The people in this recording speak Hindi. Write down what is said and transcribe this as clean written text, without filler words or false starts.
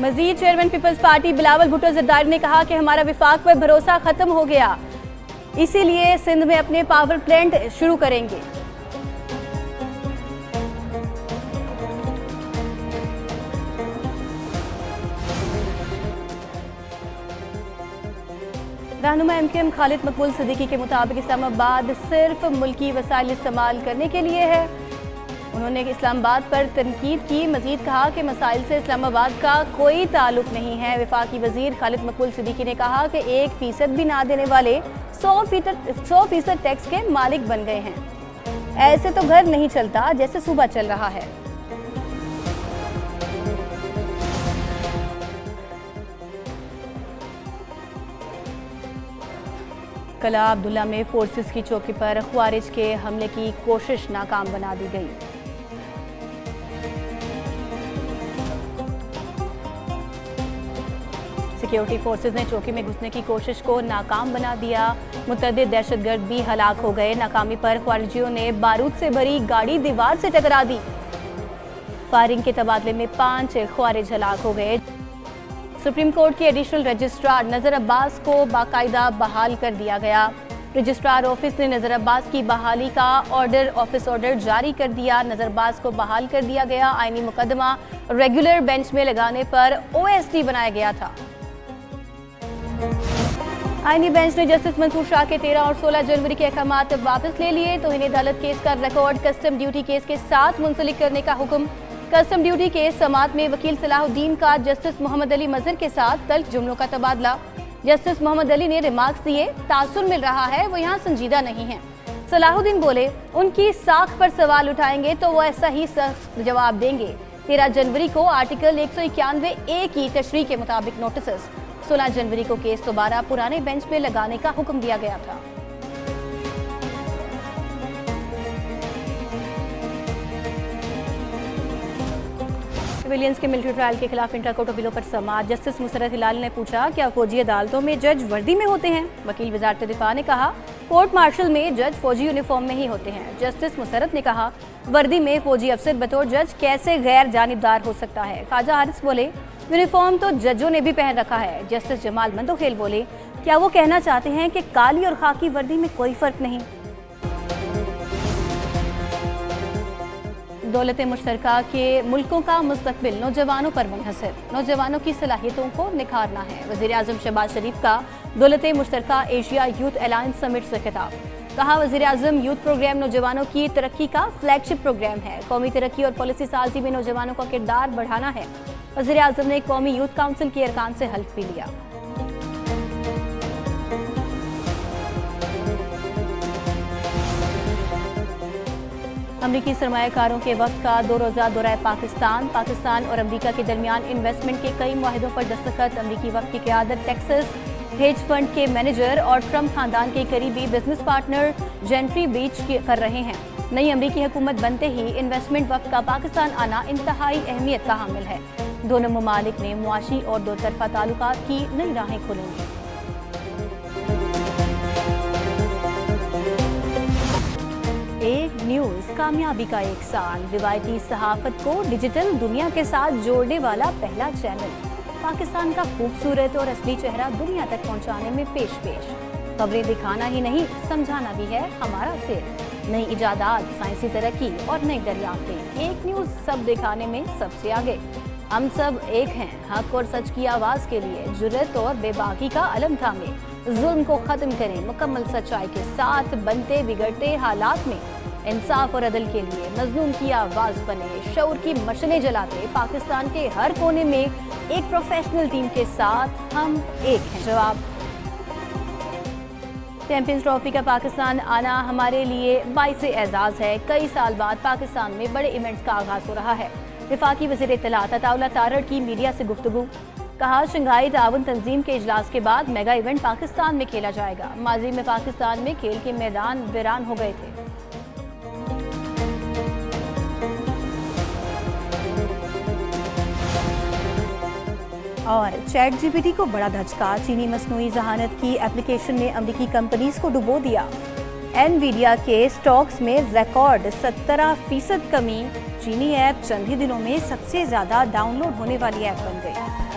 मजीद chairman peoples party Bilawal Bhutto Zardari ने कहा कि हमारा विफाक पर भरोसा खत्म हो गया, इसीलिए सिंध में अपने पावर प्लांट शुरू करेंगे। रहनुमा एमकेएम खालिद मकबूल सिद्दीकी के मुताबिक इस्लामाबाद सिर्फ मुल्की वसाइल इस्तेमाल करने के लिए है। उन्होंने इस्लामाबाद पर तनकीद की, मजीद कहा कि मसाइल से इस्लामाबाद का कोई ताल्लुक नहीं है। वफाकी वजीर खालिद मकबूल सिद्दीकी ने कहा कि 1% भी ना देने वाले 100% टैक्स के मालिक बन गए हैं। ऐसे तो घर नहीं चलता जैसे सूबा चल रहा है। कला अब्दुल्ला में फोर्सेस की चौकी पर ख्वारिज के हमले की कोशिश नाकाम बना दी गई। सिक्योरिटी फोर्सेस ने चौकी में घुसने की कोशिश को नाकाम बना दिया। मुतअद्दिद दहशतगर्द भी हलाक हो गए। नाकामी पर ख्वारिजियों ने बारूद से भरी गाड़ी दीवार से टकरा दी। फायरिंग के तबादले में 5 ख्वारिज हलाक हो गए। सुप्रीम कोर्ट के एडिशनल रजिस्ट्रार नजर अब्बास को बाकायदा बहाल कर दिया गया। रजिस्ट्रार ऑफिस ने नजर अब्बास की बहाली का ऑफिस ऑर्डर जारी कर दिया। नजर अब्बास को बहाल कर दिया गया। आईनी मुकदमा रेगुलर बेंच में लगाने पर OSD बनाया गया था। आईनी बेंच ने जस्टिस मंसूर शाह के 13 और 16 जनवरी के अहकामात वापस ले लिए। तौहीन अदालत केस का रिकॉर्ड कस्टम ड्यूटी केस के साथ मुंसलिक करने का हुक्म। कस्टम ड्यूटी केस समाअत में वकील सलाहुद्दीन का जस्टिस मोहम्मद अली मजहर के साथ तल्ख जुमलों का तबादला। जस्टिस मोहम्मद अली ने रिमार्क्स दिए, तासुर मिल रहा है, वो यहाँ संजीदा नहीं है। सलाहुद्दीन बोले, उनकी साख पर सवाल उठाएंगे तो वो ऐसा ही सख्त जवाब देंगे। 13 जनवरी को आर्टिकल 191A की तशरीह के मुताबिक नोटिस। 16 जनवरी को केस दोबारा पुराने बेंच में लगाने का हुक्म दिया गया था। सिविलियंस के मिलिट्री ट्रायल के खिलाफ इंटर कोर्ट बिलों पर समाअत। जस्टिस मुसरत हिलाल ने पूछा, क्या फौजी अदालतों में जज वर्दी में होते हैं? वकील वजारत दिफा ने कहा, कोर्ट मार्शल में जज फौजी यूनिफॉर्म में ही होते हैं। जस्टिस मुसरत ने कहा, वर्दी में फौजी अफसर बतौर जज कैसे गैर जानिबदार हो सकता है? ख्वाजा हारिस बोले, यूनिफॉर्म तो जजों ने भी पहन रखा है। जस्टिस जमाल मंदोखेल बोले, क्या वो कहना चाहते हैं कि काली और खाकी वर्दी में कोई फर्क नहीं? दौलत मुश्तरका के मुल्कों का मुस्तकबिल नौजवानों पर मुनहसर। नौजवानों की सलाहियतों को निखारना है। वज़ीर आज़म शहबाज शरीफ का दौलत मुश्तरका एशिया यूथ अलायंस समिट से खिताब। कहा, वज़ीर आज़म यूथ प्रोग्राम नौजवानों की तरक्की का फ्लैगशिप प्रोग्राम है। कौमी तरक्की और पॉलिसी साजी में नौजवानों का किरदार बढ़ाना है। वज़ीर आज़म ने कौमी यूथ काउंसिल के अरकान से हल्फ भी लिया। अमरीकी सरमायाकारों के वक्त का 2 रोज़ा दौरा पाकिस्तान और अमरीका के दरमियान इन्वेस्टमेंट के कई मुआहिदों पर दस्तखत। अमरीकी वक्त की क़यादत टेक्सास हेज फंड के मैनेजर और ट्रंप खानदान के करीबी बिजनेस पार्टनर जेफरी बीच कर रहे हैं। नई अमरीकी हुकूमत बनते ही इन्वेस्टमेंट वक्त का पाकिस्तान आना इंतहाई अहमियत का हामिल है। दोनों ममालिक में मुआशी और दो तरफा ताल्लुकात की नई राहें खुलेंगी। एक न्यूज़ कामयाबी का एक साल। रिवायती सहाफत को डिजिटल दुनिया के साथ जोड़ने वाला पहला चैनल। पाकिस्तान का खूबसूरत और असली चेहरा दुनिया तक पहुंचाने में पेश। खबरें दिखाना ही नहीं, समझाना भी है हमारा फेर। नई इजादात, साइंसी तरक्की और नई दरियाफ्तें। एक न्यूज़ सब दिखाने में सबसे आगे। हम सब एक हैं, हक और सच की आवाज़ के लिए। जुर्रत और बेबाकी का अलम थामे, जुल्म को ख़त्म करें मुकम्मल सच्चाई के साथ। बनते बिगड़ते हालात में इंसाफ और अदल के लिए मजलूम की आवाज़ बने। शऊर की मशलें जलाते पाकिस्तान के हर कोने में एक प्रोफेशनल टीम के साथ हम एक हैं। जवाब, चैंपियंस ट्रॉफी का पाकिस्तान आना हमारे लिए बाइस एजाज़ है। कई साल बाद पाकिस्तान में बड़े इवेंट्स का आगाज़ हो रहा है। वफाकी वज़ीर इत्तलात अताउल्लाह तारड़ की मीडिया से गुफ्तगू। कहा, शंघाई ताउन तंजीम के इजलास के बाद मेगा इवेंट पाकिस्तान में खेला जाएगा। माजी में पाकिस्तान में खेल के मैदान वीरान हो गए थे। और चैट जीपीटी को बड़ा धचका। चीनी मसनूई ज़हानत की एप्लीकेशन ने अमरीकी कंपनीज को डुबो दिया। एनवीडिया के स्टॉक्स में रिकॉर्ड 17% कमी। चीनी ऐप चंद ही दिनों में सबसे ज़्यादा डाउनलोड होने वाली ऐप बन गई।